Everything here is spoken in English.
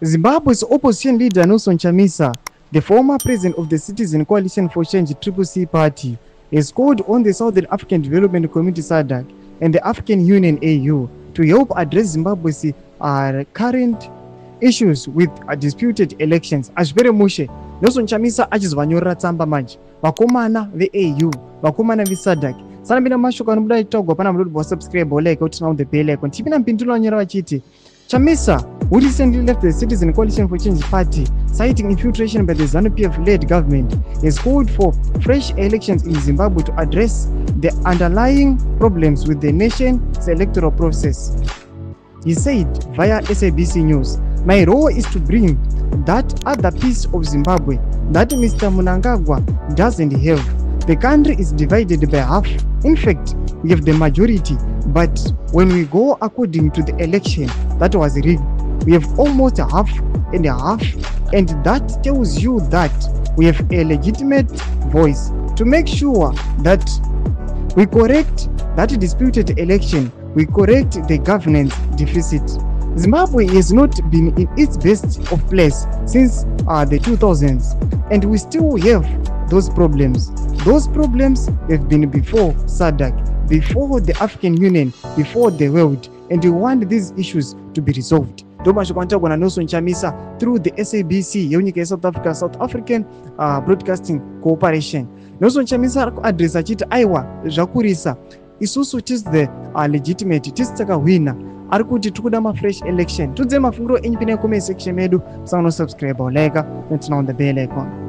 Zimbabwe's opposition leader Nelson Chamisa, the former president of the Citizen Coalition for Change CCC party, has called on the Southern African Development Community SADC and the African Union AU to help address Zimbabwe's current issues with disputed elections. Ashbere Mushe, Nelson Chamisa achizvanyorera tsamba manje vakomana ve-AU, vakomana ve-SADC. Sana mina mashoko anobuda itogwa pana mudodi wa subscribe like utina on the bell icon. Tipina mpindulo wanyora vachiti Chamisa, who recently left the Citizen Coalition for Change party, citing infiltration by the ZANU-PF-led government, has called for fresh elections in Zimbabwe to address the underlying problems with the nation's electoral process. He said via SABC News, "My role is to bring that other piece of Zimbabwe that Mr. Mnangagwa doesn't have. The country is divided by half. In fact, we have the majority, but when we go according to the election that was rigged, we have almost half and a half, and that tells you that we have a legitimate voice. To make sure that we correct that disputed election, we correct the governance deficit." Zimbabwe has not been in its best of place since the 2000s, and we still have those problems. Those problems have been before SADC, before the African Union, before the world, and we want these issues to be resolved. Domashokwantago na Nelson Chamisa through the SABC, Yonyika South Africa, South African Broadcasting Corporation. Nelson Chamisa address achiti aiwa zvakurisa isusu tis the legitimate tis takahwina ari kuti tikuda fresh election tudze mafungiro enyu pine comment section medu. Musangano subscribe like and turn on the bell icon.